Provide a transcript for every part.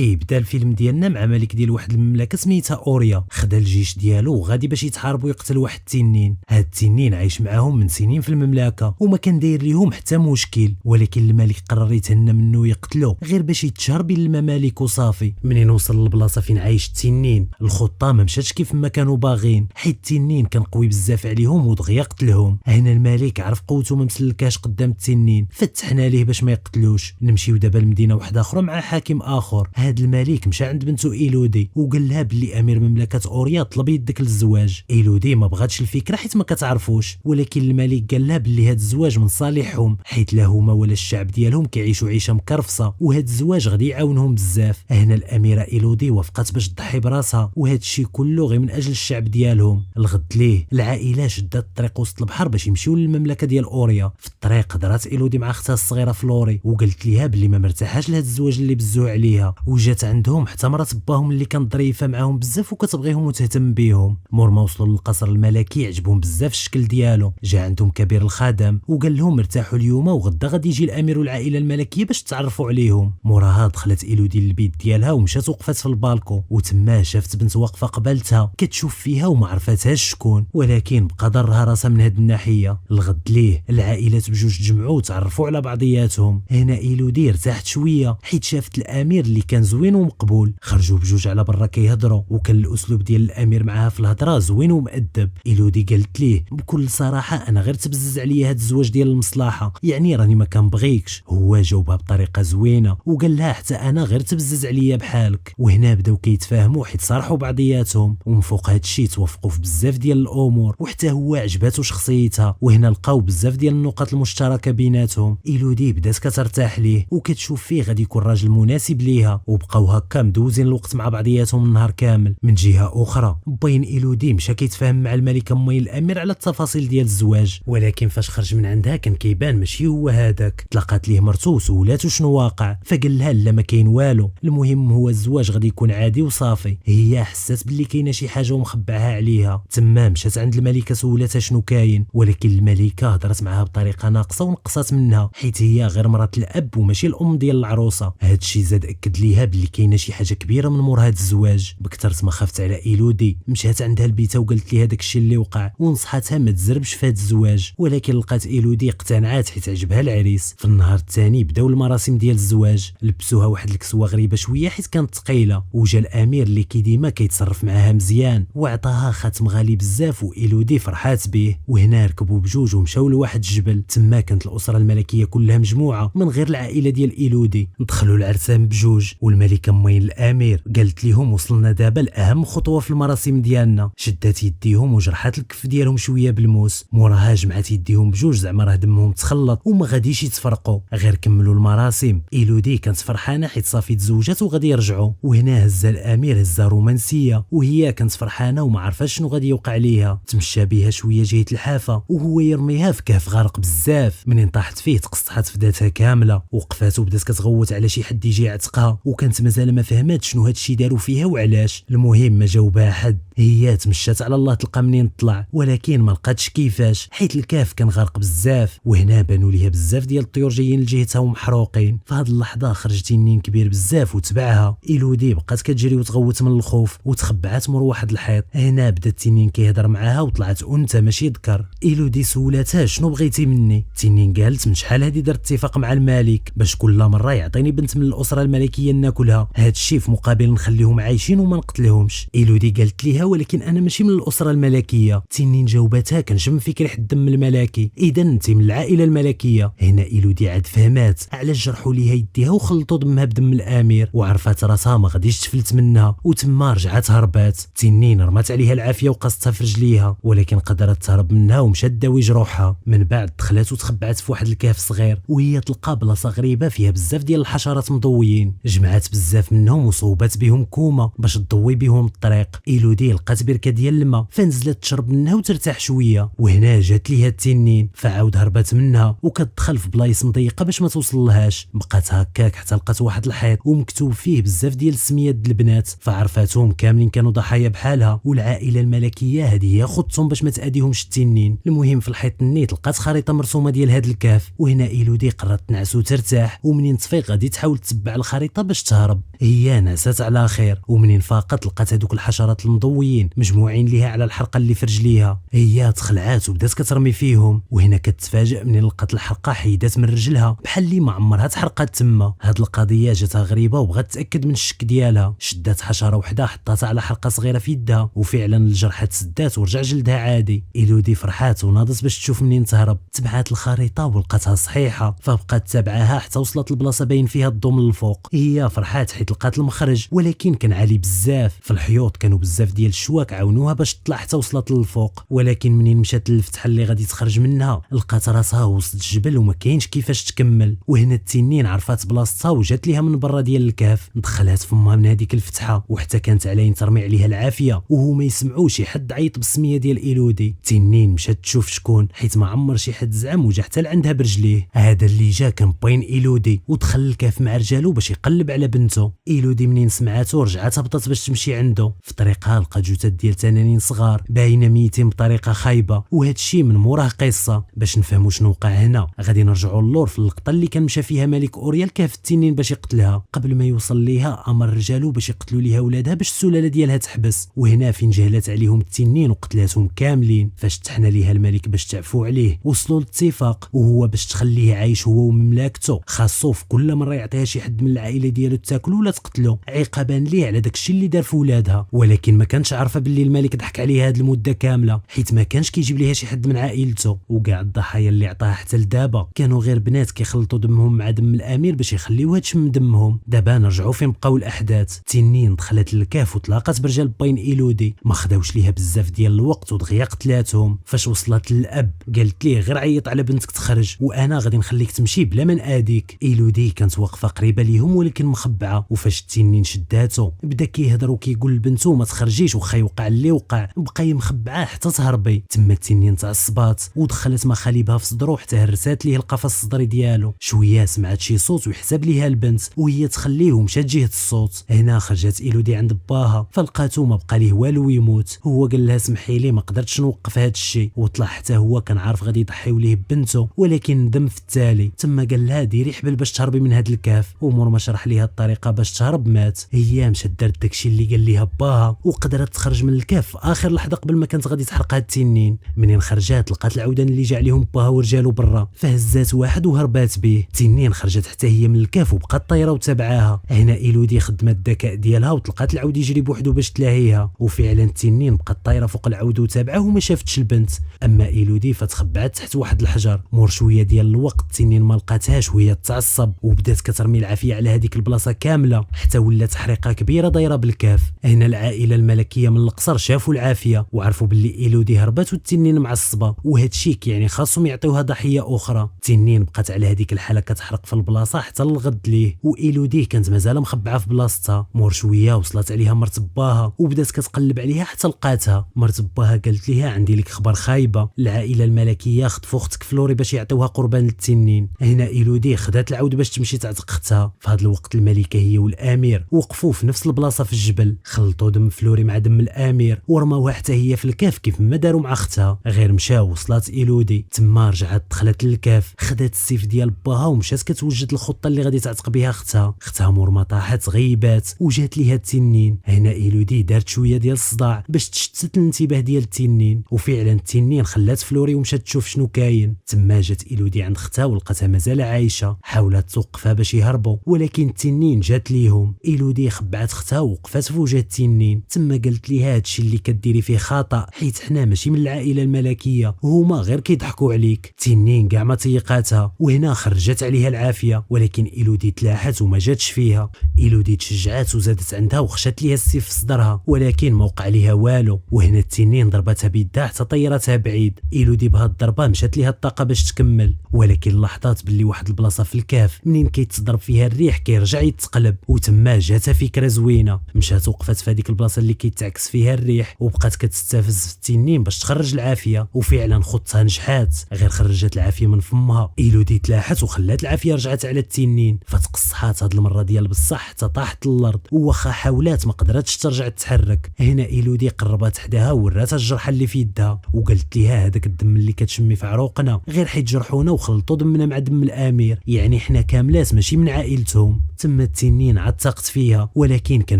كيبدا الفيلم ديالنا مع ملك ديال واحد المملكه سميتها اوريا، خدا الجيش ديالو وغادي باش يتحاربوا يقتل واحد التنين. هاد التنين عايش معاهم من سنين في المملكه وما كان داير ليهم حتى مشكل، ولكن الملك قرر يتهنى منه يقتلو غير باش يتشهر بين الممالك وصافي. منين وصل للبلاصه فين عايش التنين الخطه ما مشاتش كيف ما كانوا باغين، حيت التنين كان قوي بزاف عليهم ودغيا قتلهم. هنا الملك عرف قوته ما مسلكاش قدام التنين، فتحنا ليه باش ما يقتلوش. نمشيو دابا لمدينه واحده اخرى مع حاكم اخر. هاد الملك مشى عند بنته ايلودي وقال لها بلي امير مملكه اوريا طلب يدك للزواج. ايلودي ما بغاتش الفكره حيت ما كتعرفوش، ولكن الملك قال لها بلي هاد الزواج من صالحهم، حيت لا هما ولا الشعب ديالهم كيعيشوا عيشه مكرفصه، وهاد الزواج غادي يعاونهم بزاف. هنا الاميره ايلودي وافقت باش تضحي براسها، وهاد الشيء كله غير من اجل الشعب ديالهم. الغد ليه العائله شدات الطريق وسط البحر باش يمشيو للمملكه ديال اوريا. في الطريق هضرات ايلودي مع اختها الصغيره فلوري وقالت ليها بلي ما مرتاحاش لهاد الزواج اللي بزوه عليها، وجات عندهم حتى مرات باهم اللي كانت ظريفه معاهم بزاف وكتبغيهم وتهتم بيهم. مور ما وصلوا للقصر الملكي عجبهم بزاف الشكل ديالو، جا عندهم كبير الخدم وقال لهم ارتاحوا اليوم وغدا غادي يجي الامير والعائله الملكيه باش تعرفوا عليهم. موراها دخلت ايلودي للبيت ديالها ومشات وقفات في البالكو، وتما شافت بنت واقفه قبالتها كتشوف فيها وما عرفتهاش شكون، ولكن بقى ضرها راسها من هاد الناحيه. الغد ليه العائلات بجوج تجمعوا وتعرفوا على بعضياتهم. هنا ايلودي ارتاحت شويه حيت شافت الامير اللي كان زوين ومقبول. خرجوا بجوج على برا كيهضروا، وكان الاسلوب ديال الامير معاها في الهضره زوين ومؤدب. ايلودي قالت ليه بكل صراحه انا غير تبزز عليا هاد الزواج ديال المصلحه، يعني راني ما كنبغيكش. هو جاوبها بطريقه زوينه وقال لها حتى انا غير تبزز عليا بحالك. وهنا بداو كيتفاهموا حيت صارحوا بعضياتهم، ومن فوق هاد الشيء توافقوا في بزاف ديال الامور، وحتى هو عجباتو شخصيتها. وهنا لقاو بزاف ديال النقاط المشتركه بيناتهم. ايلودي بدات كترتاح ليه وكتشوف فيه غادي يكون راجل مناسب ليها، وبقاو هكا مدوزين الوقت مع بعضياتهم النهار كامل. من جهه اخرى بين ايلودي مشى كيتفاهم مع الملكه مي الامير على التفاصيل ديال الزواج، ولكن فاش خرج من عندها كان كيبان ماشي هو هذاك. تلاقات ليه مرتو وسولاتو شنو واقع، فقال لها لا ما كاين والو، المهم هو الزواج غادي يكون عادي وصافي. هي حسات باللي كاينه شي حاجه ومخبعها عليها، تما مشات عند الملكه سولاتها شنو كاين، ولكن الملكه هضرت معها بطريقه ناقصه ونقصات منها حيت هي غير مرات الاب وماشي الام ديال العروسه. هادشي زاد اكد ليها باللي كاينه شي حاجه كبيره من مور هاد الزواج. بكثرت ما خافت على ايلودي مشات عندها البيته وقالت لي هذاك الشيء اللي وقع، ونصحتها ما تزربش في هاد الزواج، ولكن لقات ايلودي اقتنعات حيت عجبها العريس. في النهار الثاني بداو المراسم ديال الزواج، لبسوها واحد الكسوه غريبه شويه حيت كانت ثقيله، وجا الامير اللي ديما كيتصرف معاها مزيان وعطاها خاتم غالي بزاف، وايلودي فرحات به. وهنا ركبوا بجوج ومشاو لواحد الجبل، تما كانت الاسره الملكيه كلها مجموعه من غير العائله ديال ايلودي. دخلوا العرسان بجوج، والملكه مين الامير قالت لهم وصلنا دابا لاهم خطوه في المراسم ديالنا. شدات يديهم وجرحات الكف ديالهم شويه بالموس، موراها جمعات يديهم بجوج زعما راه دمهم تخلط وما غاديش يتفرقوا. غير كملوا المراسم. ايلودي كانت فرحانه حيت صافي تزوجات وغادي يرجعوا، وهنا هز الامير هزه رومانسيه وهي كانت فرحانه وما عرفاش شنو غادي يوقع ليها. تمشى بها شويه جهه الحافه وهو يرميها في كهف غارق بزاف، منين طاحت فيه تقسطحت في ذاتها كامله، وقفات وبدات كتغوت على شي حد يجي يعتقها، وكانت مازال ما فهمات شنو هادشي داروا فيها وعلاش. المهم ما جاوبها حد، هي تمشات على الله تلقى منين طلع، ولكن ما لقاتش كيفاش حيت الكهف كان غارق بزاف. وهنا بانوا ليها بزاف ديال الطيور جايين لجهتها ومحروقين. في هاد اللحظه خرج تنين كبير بزاف وتبعها. ايلودي بقات كتجري وتغوت من الخوف وتخبعات مور واحد الحيط. هنا بدا التنين كيهضر معاها وطلعت انثى ماشي ذكر. ايلودي سولاتها شنو بغيتي مني. التنين قالت من شحال هادي درت اتفاق مع الملك باش كل مره يعطيني بنت من الاسره الملكيه ناكلها، هادشي في مقابل نخليهم عايشين وما نقتلهمش. ايلودي قالت ليها ولكن انا ماشي من الاسره الملكيه. التنين جاوبتها كنشم فيك ريحه الدم الملكي، اذا انت من العائله الملكيه. هنا ايلودي عاد فهمات علاش جرحوا ليها يديها وخلطوا دمها بدم الامير، وعرفات راسها ما غاديش تفلت منها، وتما رجعت هربات. التنين رمات عليها العافيه وقصتها في رجليها، ولكن قدرت تهرب منها ومشات داوي جروحها. من بعد دخلت وتخبعت في واحد الكهف صغير، وهي تلقى بلاصه غريبه فيها بزاف ديال الحشرات مضويين. جمعات بزاف منهم وصوبات بهم كومه باش تضوي بهم الطريق. ايلودي لقات بركه ديال الماء فنزلت تشرب منها وترتاح شويه، وهنا جات ليها التنين فعاود هربت منها وكتدخل في بلايص مضيقه باش ما توصلهاش. بقات هكاك حتى لقات واحد الحيط ومكتوب فيه بزاف ديال السميات د البنات، فعرفاتهم كاملين كانوا ضحايا بحالها، والعائله الملكيه هذه هي خطهم باش ما تاذيهمش التنين. المهم في الحيط النيت لقات خريطه مرسومه ديال هذا الكهف، وهنا ايلودي قررت تنعس وترتاح، ومنين تفيق غادي تحاول تتبع الخريطه باش تهرب. هي نعست على خير، ومنين فاقت لقات هذوك الحشرات المضويين مجموعين ليها على الحلقه اللي في رجليها. هي تخلعات وبدات كترمي فيهم، وهنا كتفاجئ منين لقات الحلقه حيدات من رجلها بحال اللي ما عمرها تحرقات تما. هاد القضيه جاتها غريبه وبغات تاكد من الشك ديالها. شدات حشره وحده حطاتها على حلقه صغيره في يدها، وفعلا الجرح تسدات ورجع جلدها عادي. إيلودي فرحات وناضت باش تشوف منين تهرب. تبعات الخريطه ولقاتها صحيحه، فبقات تابعاها حتى وصلت لبلاصه باين فيها الضو من الفوق. هي فرحات حيت لقات المخرج، ولكن كان عالي بزاف. في الحيوط كانوا بزاف ديال الشواك عاونوها باش تطلع حتى وصلت للفوق. ولكن منين مشات للفتحه اللي غادي تخرج منها لقات راسها وسط الجبل وما كاينش كيفاش تكمل. وهنا التنين عرفات بلاصتها وجات ليها من برا ديال الكهف، دخلات فمها من هذيك الفتحه، وحتى كانت عليين ترمي عليها العافيه وهو ما يسمعوا شي حد عيط بالسميه ديال إيلودي. التنين مشات تشوف شكون، حيت ما عمر شي حد زعم وجا حتى لعندها برجليه. هذا اللي جا كان باين إيلودي، ودخل الكهف مع رجالو باش يقلب على بنته. إيلودي منين سمعاتو رجعت هبطت باش تمشي عنده. في طريقها لقات جثث ديال تنانين صغار باينه ميتين بطريقه خايبه، وهذا الشيء من موراه قصه. باش نفهموا شنو وقع هنا غادي نرجعوا للور في اللقطه اللي كان مشى فيها ملك اوريا لكهف التنين باش يقتلها. قبل ما يوصل ليها امر رجالو باش يقتلوا ليها ولادها باش السلاله ديالها تحبس. وهنا فين جهلت عليهم التنين وقتلاتهم كاملين. فاش تحنى ليها الملك باش تعفو عليه وصلوا لاتفاق، وهو باش تخليه عايش هو ومملكته خاصو في كل مره يعطيها شي حد من العائله ديالو تاكلو ولا تقتلو، عقابا ليه على داكشي اللي دار في ولادها. ولكن ما كانش عارفه باللي الملك ضحك عليها هاد المده كامله، حيت ما كانش كيجيب ليها شي حد من عائلته. وكاع الضحايا اللي عطاها حتى لدابا كانوا غير بنات كيخلطوا دمهم مع دم الامير باش يخليوها تشم دمهم. دابا نرجعوا فين بقاو الاحداث. تنين دخلت للكهف وتلاقات برجال باين إيلودي، ما خداوش ليها بزاف ديال الوقت ودغيا قتلاتهم. فاش وصلت للاب قالت ليه غير عيط على بنتك تخرج وانا غادي نخليك تمشي بلا ما ناديك. إيلودي كانت واقفه قريبه ليهم ولكن مخبعه. وفاش التنين شداتو بدا كيهضر وكيقول لبنته ما تخرجيش وخا يوقع اللي وقع، بقى مخبعه حتى تهربي. تما التنين تعصبات ودخلت مخالبها في صدرو حتى هرسات ليه القفص الصدري ديالو. شويه سمعت شي صوت ويحسب ليها البنت، وهي تخليه ومشات جهه الصوت. هنا خرجت إيلودي عند باها فلقاتو ما بقى ليه والو يموت. هو قال لها سمحي لي ما قدرتش نوقف هذا الشيء، وطلع حتى هو كان عارف غادي يضحيو ليه بنته ولكن ندم في التالي. تما قال لها ديري حبل باش تهربي من هذا الكهف، ومور ما شرح ليها الطريقه باش تهرب مات. هي مشات دارت داكشي اللي قال ليها باها وقدرت تخرج من الكهف في اخر لحظه قبل ما كانت غادي تحرق هاد التنين. منين خرجات لقات العودان اللي جا عليهم باها ورجالو برا، فهزات واحد وهربات به. التنين خرجت حتى هي من الكهف وبقات طايره وتابعاها. هنا إيلودي خدمت الذكاء ديالها وطلقات العود يجري بوحدو باش تلاهيها، وفعلا التنين بقات طايره فوق العود وتابعه وما شافتش البنت. اما إيلودي فتخبعت تحت واحد الحجر. مور شويه ديال الوقت التنين ما لقاتهاش وهي تعصب وبدات كترمي العافيه على هذيك البلاصه كامله حتى ولات حريقه كبيره دايره بالكهف. هنا العائله الملكيه من القصر شافوا العافيه وعرفوا باللي إيلودي هربت والتنين معصبه، وهذا الشيء يعني خاصهم يعطيوها ضحيه اخرى. التنين بقات على هذيك الحاله كتحرق في البلاصه حتى الغد ليه، وإيلودي كانت مازال مخبعه في بلاصتها. مور شويه وصلت عليها مرت باها وبدات كتقلب عليها حتى لقاتها. مرت باها قالت ليها عندي لك خبر خايبه، العائله الملكيه خطفوا اختك فلوري باش يعطيوها قربان للتنين. هنا إيلودي خدات العود باش تمشي تعتق اختها. في هذا الوقت الملكه هي والامير وقفوا في نفس البلاصه في الجبل، خلطوا دم فلوري مع دم الامير ورماوها حتى هي في الكهف كيف ما داروا مع اختها. غير مشاو وصلت إيلودي تما رجعت دخلت للكهف، خدات السيف ديال باها ومشات كتوجد الخطه اللي غادي تعتق بها اختها. مور ما طاحت غيبات وجات ليها التنين. هنا إيلودي دارت شويه ديال الصداع باش تشتت الانتباه ديال التنين، وفعلا التنين خلات فلوري ومشات تشوف شنو كاين. تما جات إيلودي عند اختها ولقاتها مازال عايشه، حاولت توقفها باش يهربوا ولكن التنين جات ليهم. إيلودي خبعت اختها ووقفات في وجه التنين. تما قالت ليها هادشي اللي كديري فيه خطا، حيت حنا ماشي من العائله الملكيه وهما غير كيضحكوا عليك. التنين كاع ما طيقاتها، وهنا خرجت عليها العافيه ولكن إيلودي تلاحت وما جاتش فيها. إيلودي تشجعات وزادت عندها وخشات ليها السيف في صدرها ولكن ما وقع ليها والو. وهنا التنين ضربتها بيدها حتى طيرتها بعيد. إيلودي بهاد الضربه مشات ليها الطاقه باش تكمل، ولكن لاحظت باللي واحد البلاصه في الكهف منين كيتضرب فيها الريح كيرجع يتقلب، وتما جاتها فكره زوينه. مشات وقفت في هذيك البلاصه اللي كيتعكس فيها الريح وبقات كتستفز في التنين باش تخرج العافيه، وفعلا خطتها نجحات غير خرجت العافيه من فمها. إيلودي تلاحت وخلات العافيه رجعت على التنين فتقصحات هاد المره ديال بصح حتى طاحت للارض، وواخا حاولات ما قدرتش ترجع تتحرك. هنا إيلودي قربت حداها وراتها الجرحه اللي في يدها وقالت ليها هذاك الدم اللي كتشمي في عروقنا غير حيت جرحونا وخلطوا دمنا مع دم الامير، يعني حنا كاملات ماشي من عائلتهم. تما التنين عاد تاقت فيها ولكن كان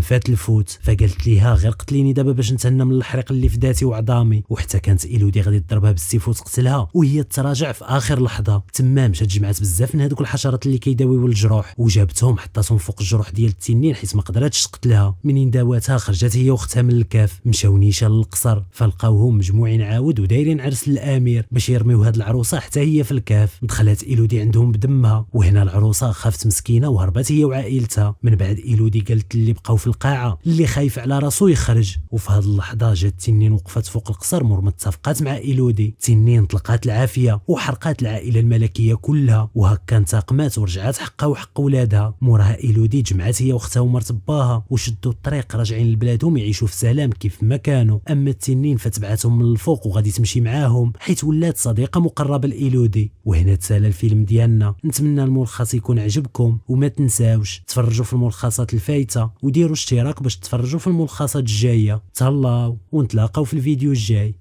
فات الفوت، فقالت ليها غير قتليني دابا باش نتهنى من الحريق اللي في ذاتي وعظامي. وحتى كانت إيلودي غادي تضربها بالسيف وتقتلها وهي تراجع في اخر لحظه. تما مشات جمعات بزاف من هذوك الحشرات اللي كيداويو الجروح وجابتهم حطاتهم فوق الجروح ديال التنين حيت ما قدراتش تقتلها. منين داواتها خرجت هي واختها من الكاف، مشاو نيشان للقصر فلقاوهم مجموعين عاود ودايرين عرس للامير باش يرميو هاد العروسه حتى هي في الكاف. دخلت إيلودي عندهم بدمها وهنا العروسه خافت مسكينه وهربت هي وعائلتها. من بعد إيلودي قالت اللي بقاو في القاعه اللي خايف على راسو يخرج، وفي هاد اللحظه جات التنين وقفت فوق القصر مور متفقات مع إيلودي. التنين طلقات العافيه وحرقات العائله الملكيه كلها وهكا انتقمات ورجعات حقها وحق ولادها. موراها إيلودي جمعات هي واختها ومرت باها وشدوا الطريق راجعين لبلادهم يعيشوا في سلام كيف ما كانوا. اما التنين فتبعتهم من الفوق وغادي تمشي معاهم حيت ولات صديقه مقربه لإيلودي. وهنا تسالى الفيلم ديالنا. نتمنى الملخص يكون عجبكم وما تنساوش تفرجوا في الملخصات الفايته وديروا اشتراك باش تتفرجوا في الملخصات الجايه. تهلاو ونتلاقاو في الفيديو الجاي.